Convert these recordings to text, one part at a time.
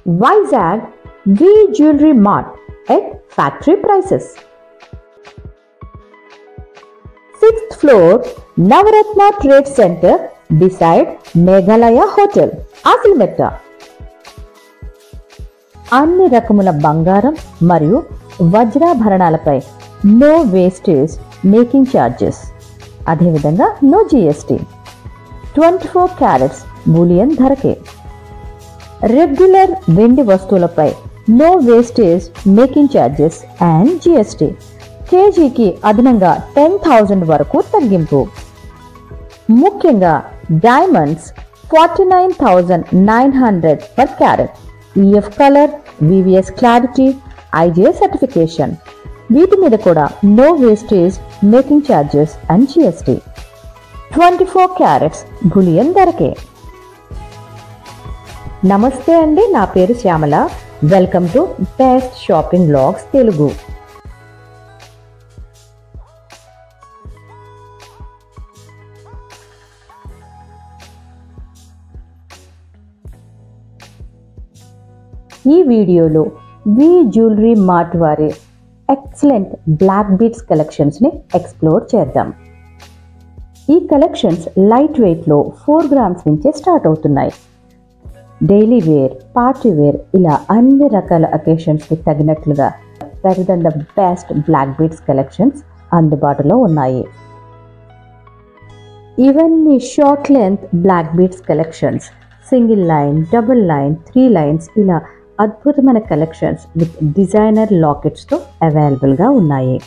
Vizag V Jewelry Mart at factory prices. 6th floor Navaratna Trade Center beside Meghalaya Hotel, Asilmetta. అన్ని రకముల బంగారం మరియు వజ్రాభరణాలపై no wastage making charges, అదేవిధంగా no GST. 24 carats bullion ధరకే. Regular వెండి వస్తువులపై no wastage making charges and GST. కేజీకి అదనంగా 10,000 వరకు తగ్గింపు. ముఖ్యంగా diamonds 49,900 per carat. EF colour, VVS clarity, IGS certification. వీటి మీద కూడా no wastage making charges and GST. 24 carats bullion ధరకే. నమస్తే అండి, నా పేరు Shyamala. Welcome to best shopping vlogs Telugu. ఈ వీడియోలో వి జ్యువెలరీ మార్ట్ వారి ఎక్సలెంట్ బ్లాక్ బీడ్స్ కలెక్షన్స్ని ఎక్స్ప్లోర్ చేద్దాం. ఈ కలెక్షన్స్ లైట్ వెయిట్లో 4 గ్రామ్స్ నుంచే స్టార్ట్ అవుతున్నాయి. డైలీ వేర్, పార్టీ వేర్ ఇలా అన్ని రకాల అకేషన్స్కి తగినట్లుగా better than the best black beads collections అందుబాటులో ఉన్నాయి. ఇవన్నీ short length black beads collections, single line, double line, 3 lines ఇలా అద్భుతమైన కలెక్షన్స్ విత్ డిజైనర్ లాకెట్స్తో అవైలబుల్గా ఉన్నాయి.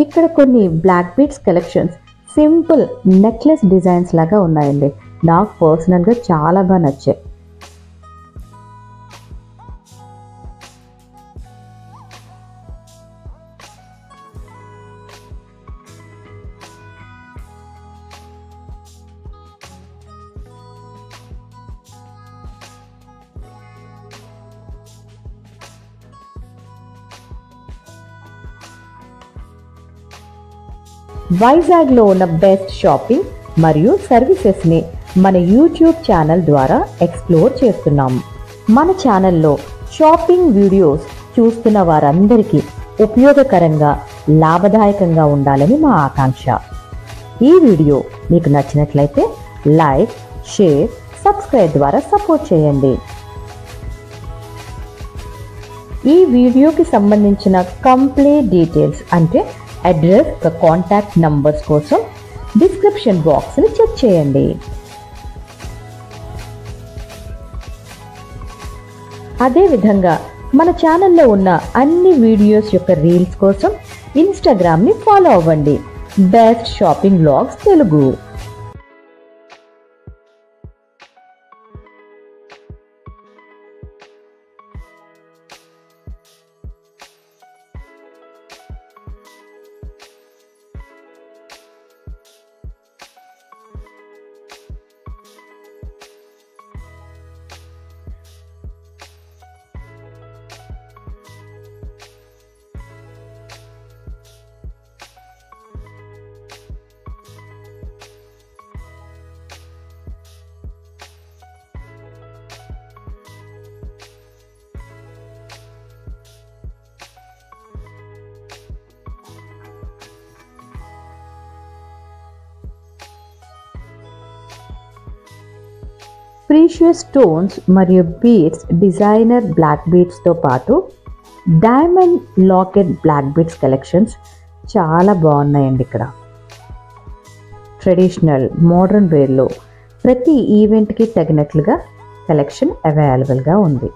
ఇక్కడ కొన్ని black beads collections simple necklace designs లాగా ఉన్నాయండి. నాకు పర్సనల్గా చాలా బాగా నచ్చాయి. వైజాగ్లో ఉన్న బెస్ట్ షాపింగ్ మరియు సర్వీసెస్ని మన యూట్యూబ్ ఛానల్ ద్వారా ఎక్స్ప్లోర్ చేస్తున్నాము. మన ఛానల్లో షాపింగ్ వీడియోస్ చూస్తున్న వారందరికీ ఉపయోగకరంగా, లాభదాయకంగా ఉండాలని మా ఆకాంక్ష. ఈ వీడియో మీకు నచ్చినట్లయితే లైక్, షేర్, సబ్స్క్రైబ్ ద్వారా సపోర్ట్ చేయండి. ఈ వీడియోకి సంబంధించిన కంప్లీట్ డీటెయిల్స్ అంటే అడ్రస్, కాంటాక్ట్ నంబర్స్ కోసం డిస్క్రిప్షన్ బాక్స్ని చెక్ చేయండి. అదేవిధంగా మన ఛానల్లో ఉన్న అన్ని వీడియోస్ యొక్క రీల్స్ కోసం ఇన్స్టాగ్రామ్ని ఫాలో అవ్వండి. Best shopping vlogs Telugu. Precious stones మరియు బీడ్స్, డిజైనర్ బ్లాక్ బీడ్స్తో పాటు diamond locket black beads collections చాలా బాగున్నాయండి. ఇక్కడ ట్రెడిషనల్, మోడర్న్ వేర్లో ప్రతి ఈవెంట్కి తగినట్లుగా కలెక్షన్ అవైలబుల్గా ఉంది.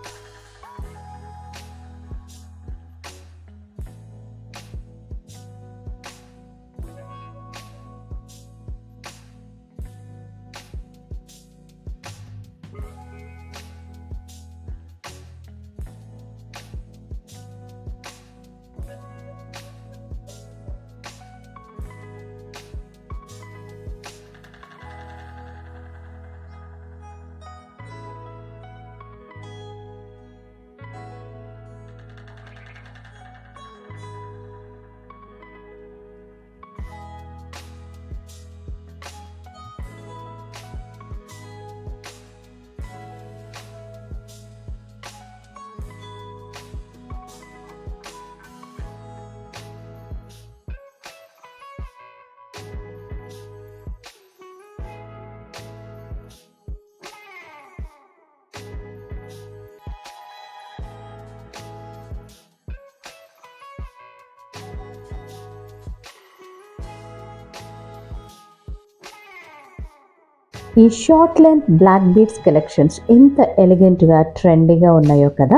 ఈ short length black beads collections ఎంత ఎలిగెంట్గా ట్రెండీగా ఉన్నాయో కదా.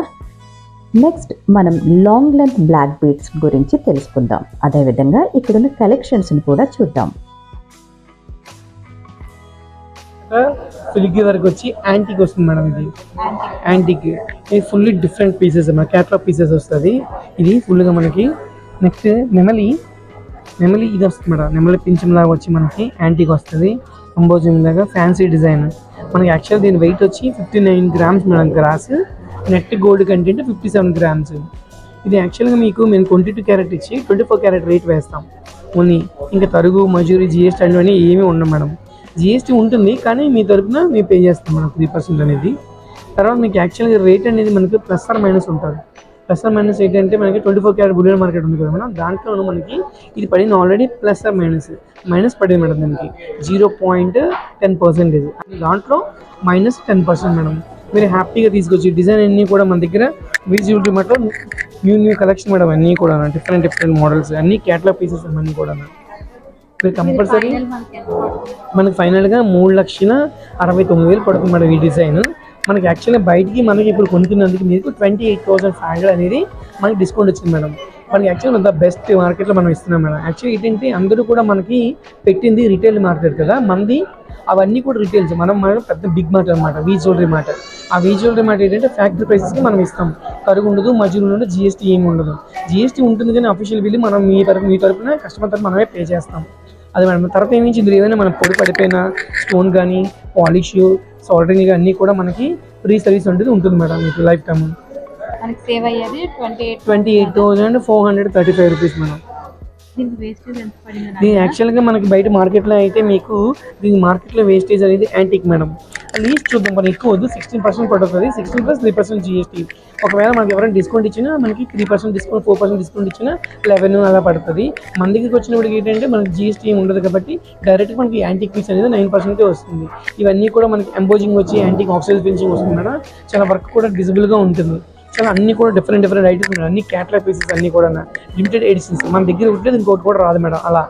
నెక్స్ట్ మనం లాంగ్ లెంత్ బ్లాక్ బీడ్స్ గురించి తెలుసుకుందాం. అదేవిధంగా ఇక్కడున్న కలెక్షన్స్ని కూడా చూద్దాం. ఫిలిగ్రీ వర్క్ వచ్చి యాంటిక్ వస్తుంది మేడం. ఇది యాంటిక్, ఇది ఫుల్లీ డిఫరెంట్ పీసెస్ మన క్యాట్లాగ్ పీసెస్ వస్తుంది. ఇది ఫుల్గా మనకి. నెక్స్ట్ నెమలి ఇది వస్తుంది మేడం. నెమలి పింఛం లాగా వచ్చి మనకి యాంటిక్ వస్తుంది. అంబోజింగ్ లాగా ఫ్యాన్సీ డిజైన్. మనకి యాక్చువల్ దీని వెయిట్ వచ్చి 59 grams madam. Gross net gold content 57 grams. ఇది యాక్చువల్గా మీకు మేము 22 carat ఇచ్చి 24 carat రేట్ వేస్తాం ఓన్లీ. ఇంకా తరుగు మజూరీ జిఎస్టీ అనేవి ఏమీ ఉండవు మేడం. జిఎస్టీ ఉంటుంది కానీ మీ తరపున మేము పే చేస్తాం మనకు 3% అనేది. తర్వాత మీకు యాక్చువల్గా రేట్ అనేది మనకి ప్లస్ ఆర్ మైనస్ ఉంటుంది. ప్లస్ ఆర్ మైనస్ ఏంటంటే మనకి 24 carat బులియన్ మార్కెట్ ఉంది కదా మేడం. దాంట్లో మనకి ఇది పడింది ఆల్రెడీ ప్లస్ ఆర్ మైనస్ పడింది మేడం. దానికి 0.10%. దాంట్లో -10% మేడం. మీరు హ్యాపీగా తీసుకొచ్చి డిజైన్ అన్నీ కూడా మన దగ్గర విజిబిలిటీ మాత్రం న్యూ కలెక్షన్ మేడం. అన్నీ కూడా డిఫరెంట్ మోడల్స్ అన్నీ క్యాటలాగ్ పీసెస్ అన్నీ కూడా మీరు కంపల్సరీ మనకి ఫైనల్గా 3,69,000 పడుతుంది మేడం ఈ డిజైన్. మనకి యాక్చువల్గా బయటికి మనకి ఇప్పుడు కొనుక్కున్నందుకు మీకు 28,500 అనేది మనకి డిస్కౌంట్ వచ్చింది మేడం. మనకి యాక్చువల్గా ద బెస్ట్ మార్కెట్లో మనం ఇస్తున్నాం మేడం. యాక్చువల్లీ ఏంటంటే అందరూ కూడా మనకి పెట్టింది రిటైల్ మార్కెట్ కదా మంది. అవన్నీ కూడా రిటైల్స్. మనం పెద్ద బిగ్ మార్ట్ అనమాట, వీ జ్యువెలరీ మార్ట్. ఆ వీ జ్యువెలరీ మార్ట్ ఏంటంటే ఫ్యాక్టరీ ప్రైసెస్కి మనం ఇస్తాం. తరుగు ఉండదు, మజూరు ఉండదు, జిఎస్టీ ఏమి ఉండదు. జిఎస్టీ ఉంటుంది కానీ అఫీషియల్ బిల్ మనం మీ తరపున కస్టమర్ తరపున మనమే పే చేస్తాం. అది మేడం. తర్వాత ఏమించి ఇందులో ఏదైనా మనం పొడి పడిపోయిన స్టోన్ కానీ పాలిష్ సాల్డరింగ్ అన్నీ కూడా మనకి ఫ్రీ సర్వీస్ ఉంటుంది మేడం మీకు లైఫ్ టైమ్. మనకి సేవ్ అయ్యేది 28,435 రూపీస్ మేడం. దీని యాక్చువల్గా మనకి బయట మార్కెట్లో అయితే మీకు దీని మార్కెట్లో వేస్టేజ్ అనేది యాంటిక్ మేడం. లీస్ట్ చూద్దాం. మనం ఎక్కువ వద్దు, 16% పడుతుంది. 16 + 3% జిఎస్టీ. ఒకవేళ మనకి ఎవరైనా డిస్కౌంట్ ఇచ్చినా మనకి 3% డిస్కౌంట్, 4% డిస్కౌంట్ ఇచ్చినా 11 అలా పడుతుంది. మన దగ్గరికి వచ్చినప్పటికి ఏంటంటే మనకి జిఎస్టీ ఏమి ఉండదు కాబట్టి డైరెక్ట్గా మనకి యాంటిక్ పీస్ అనేది 9% వస్తుంది. ఇవన్నీ కూడా మనకి ఎంబోజింగ్ వచ్చి యాంటిక్ ఆక్సిడైజ్ ఫినిషింగ్ వస్తుంది మేడం. చాలా వర్క్ కూడా విజిబుల్గా ఉంటుంది. చాలా అన్నీ కూడా డిఫరెంట్ ఐటమ్స్ ఉన్నాయి. అన్ని క్యాటలాగ్ పీసెస్ అన్నీ కూడా లిమిటెడ్ ఎడిషన్స్. మన దగ్గర ఉంటుంది ఇంకోటి కూడా రాదు మేడం. అలా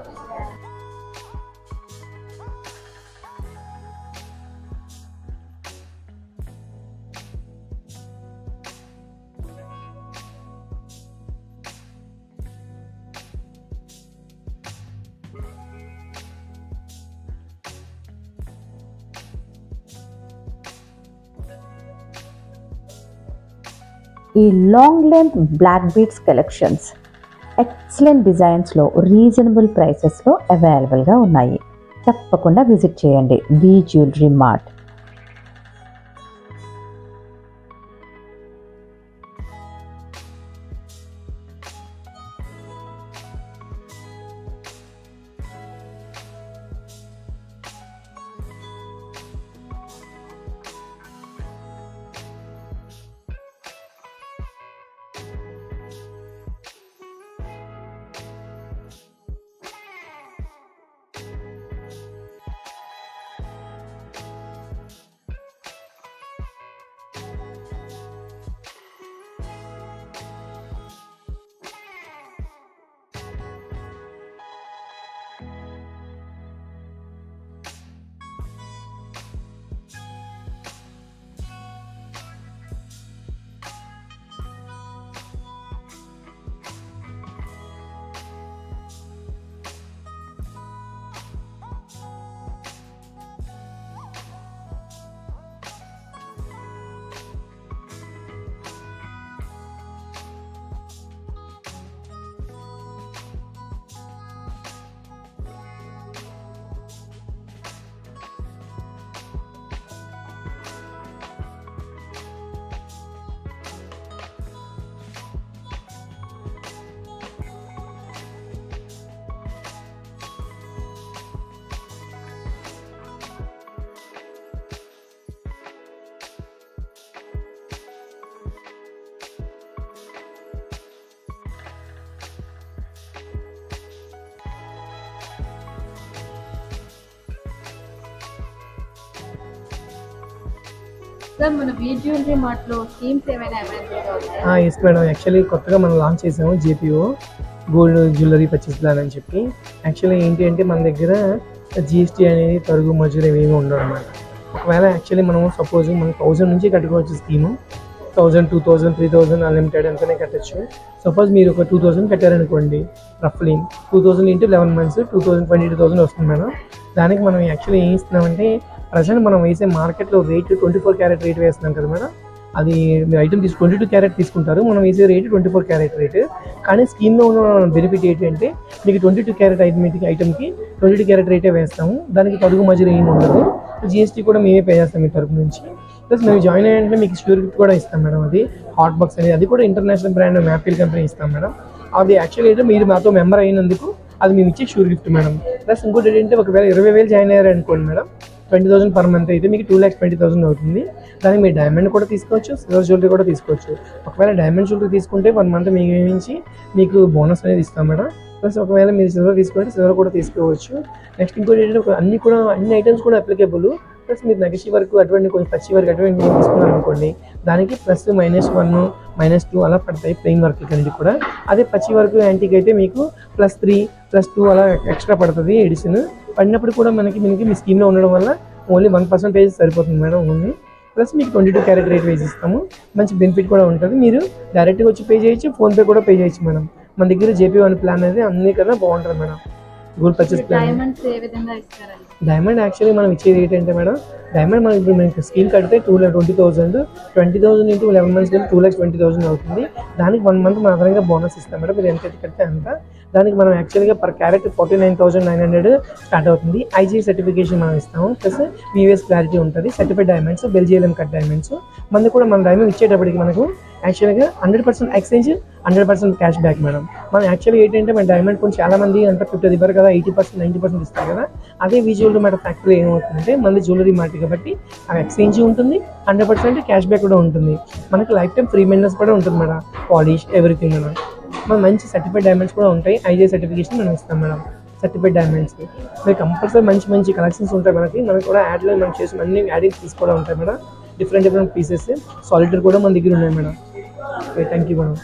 ఈ long length black beads collections excellent డిజైన్స్లో రీజనబుల్ ప్రైసెస్లో అవైలబుల్గా ఉన్నాయి. తప్పకుండా విజిట్ చేయండి వీ జ్యువెలరీ మార్ట్. సార్ మన వీ జ్యువెలరీ మార్ట్లో స్కీమ్స్ ఏమైనా అవైలబుల్గా ఉన్నాయా? Yes madam. యాక్చువల్లీ కొత్తగా మనం లాంచ్ చేసాము JPO. Gold jewellery purchase plan అని చెప్పి. యాక్చువల్లీ ఏంటి అంటే మన దగ్గర జిఎస్టీ అనేది తరుగు మజూరు ఏమీ ఉండవు అన్నమాట. ఒకవేళ యాక్చువల్లీ మనం సపోజ్ మనం 1000 నుంచి కట్టుకోవచ్చు స్కీము. 1000, 2000, 3000 అన్లిమిటెడ్ ఎంతనే కట్టచ్చు. సపోజ్ మీరు ఒక 2000 కట్టారనుకోండి, రఫ్లీ 2000 ఇంటూ 11 months 22,000 వస్తుంది మేడం. దానికి మనం యాక్చువల్లీ ఏం ఇస్తున్నామంటే ప్రజెంట్ మనం వేసే మార్కెట్లో రేట్ 24 క్యారెట్ రేట్ వేస్తున్నాం కదా మేడం. అది మీరు ఐటమ్ 22 క్యారెట్ తీసుకుంటారు, మనం వేసే రేట్ 24 క్యారెట్ రేట్. కానీ స్కీమ్లో ఉన్న బెనిఫిట్ ఏంటంటే మీకు 22 క్యారెట్ ఐటమ్కి 22 క్యారెట్ రేటే వేస్తాము. దానికి తరుగు మజూరు ఏమి ఉండదు. జిఎస్టీ కూడా మేమే పే చేస్తాం మీ తరపు నుంచి. ప్లస్ మేము జాయిన్ అయ్యాలంటే మీకు ష్యూర్ గిఫ్ట్ కూడా ఇస్తాం మేడం. అది హాట్ బాక్స్ అనేది, అది కూడా ఇంటర్నేషనల్ బ్రాండ్ మ్యాపిల్ కంపెనీ ఇస్తాం మేడం. అది యాక్చువల్లీ అయితే మీరు మాతో మెంబర్ అయినందుకు అది మేము ఇచ్చే ష్యూర్ గిఫ్ట్ మేడం. ప్లస్ ఇంకోటి ఏంటంటే ఒకవేళ 20,000 జాయిన్ అయ్యారనుకోండి మేడం, 20,000 per month అయితే మీకు 2,20,000 అవుతుంది. దానికి మీరు డైమండ్ కూడా తీసుకోవచ్చు, సిల్వర్ జ్యువెలరీ కూడా తీసుకోవచ్చు. ఒకవేళ డైమండ్ జ్యువెలరీ తీసుకుంటే 1 month నుంచి మీకు బోనస్ అనేది ఇస్తాం మేడం. ప్లస్ ఒకవేళ మీరు సిల్వర్ తీసుకుంటే సిల్వర్ కూడా తీసుకోవచ్చు. నెక్స్ట్ ఇంకోటి ఏంటంటే అన్ని ఐటమ్స్ కూడా అప్లికేబుల్. ప్లస్ మీరు నగిషి వరకు అటువంటి కొంచెం పచ్చి వరకు అటువంటి తీసుకున్నారు అనుకోండి, దానికి +-1 -2 అలా పడతాయి ప్లెయిన్ వర్క్ కంటే కూడా. అదే పచ్చి వరకు యాంటీకి అయితే మీకు +3 +2 అలా ఎక్స్ట్రా పడుతుంది ఎడిషన్. పడినప్పుడు కూడా మనకి మీ స్కీమ్లో ఉండడం వల్ల ఓన్లీ 1% సరిపోతుంది మేడం ఓన్లీ. ప్లస్ మీకు 22 క్యారెట్ రేట్ వేసి ఇస్తాము. మంచి బెనిఫిట్ కూడా ఉంటుంది. మీరు డైరెక్ట్గా వచ్చి పే చేయొచ్చు, ఫోన్పే కూడా పే చేయొచ్చు మేడం. మన దగ్గర JP1 ప్లాన్ అనేది అన్ని కన్నా బాగుంటుంది madam. Gold purchase plan. Diamond actually మనం ఇచ్చే రేట్ అంటే మేడం, డైమండ్ మనం ఇప్పుడు మనకి స్కీమ్ కడితే 20,000 ఇంటూ 11 months 2,20,000 అవుతుంది. దానికి 1 month మాత్రమే బోనస్ ఇస్తాం మేడం. మీరు ఎంత కడితే అంత. దానికి మనం యాక్చువల్గా పర్ క్యారెట్ 49,900 స్టార్ట్ అవుతుంది. IGI సర్టిఫికేషన్ మనం ఇస్తాము. ప్లస్ VVS క్లారిటీ ఉంటుంది. Certified diamonds, Belgium cut diamonds. మనది కూడా మన డైమండ్ ఇచ్చేటప్పటికి మనకు యాక్చువల్గా 100% ఎక్స్చేంజ్, 100% క్యాష్ బ్యాక్ మేడం. మనం యాక్చువల్గా ఏంటంటే మన డైమండ్ కొంచెం చాలామంది అంటే 50 ఇవ్వరు కదా, 80%, 90% ఇస్తారు కదా. అదే జ్యువెలరీ మాట ఫ్యాక్టరీ ఏమవుతుందంటే మనది జ్యువెలరీ మాట కాబట్టి ఆ ఎక్స్చేంజ్ ఉంటుంది, 100% క్యాష్ బ్యాక్ కూడా ఉంటుంది. మనకి లైఫ్ టైం ఫ్రీ మెయింటెనెన్స్ కూడా ఉంటుంది మేడం. Polish everything madam. మన మంచి సర్టిఫైడ్ డైమండ్స్ కూడా ఉంటాయి. IGI సర్టిఫికేషన్ మనం ఇస్తాం మేడం. సర్టిఫైడ్ డైమండ్స్ మీరు కంపల్సరీ మంచి కలెక్షన్స్ ఉంటాయి మనకి కూడా యాడ్లో మనం చేసిన అన్ని యాడింగ్స్ తీసుకోవడం ఉంటాయి మేడం. డిఫరెంట్ పీసెస్ సాలిటర్ కూడా మన దగ్గర ఉన్నాయి madam. Okay, thank you madam.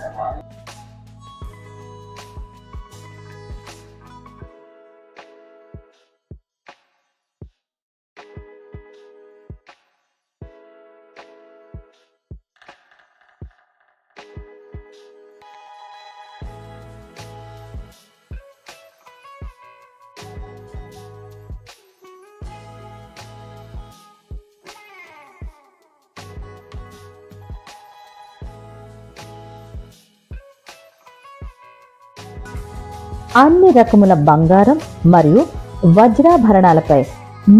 అన్ని రకముల బంగారం మరియు వజ్రాభరణాలపై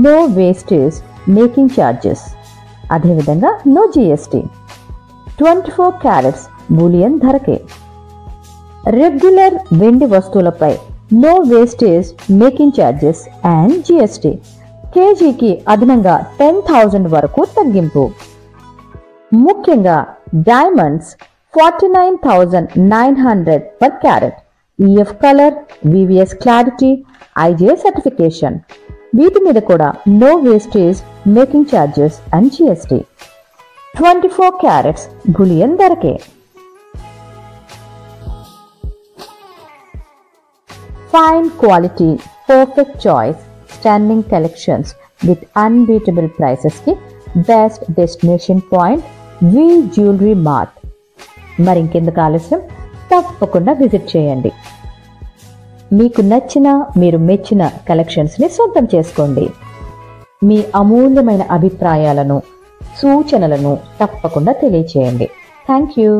నో వేస్టేజ్ మేకింగ్ ఛార్జెస్, అదేవిధంగా నో GST. 24 క్యారెట్స్ బూలియన్ ధరకే. రెగ్యులర్ వెండి వస్తువులపై no wastage making charges and GST. కేజీకి అదనంగా 10,000 వరకు తగ్గింపు. ముఖ్యంగా diamonds 49,900 per carat. EF colour, VVS clarity, IGI certification. వీటి మీద కూడా no wastage making charges and GST. 24 carats bullion ధరకే. Fine quality, perfect choice, standing collections with unbeatable prices కి best destination point V jewellery mart. మరింకెందుకు ఆలస్యం, తప్పకుండా visit చేయండి. మీకు నచ్చిన, మీరు మెచ్చిన కలెక్షన్స్ని సొంతం చేసుకోండి. మీ అమూల్యమైన అభిప్రాయాలను, సూచనలను తప్పకుండా తెలియచేయండి. Thank you.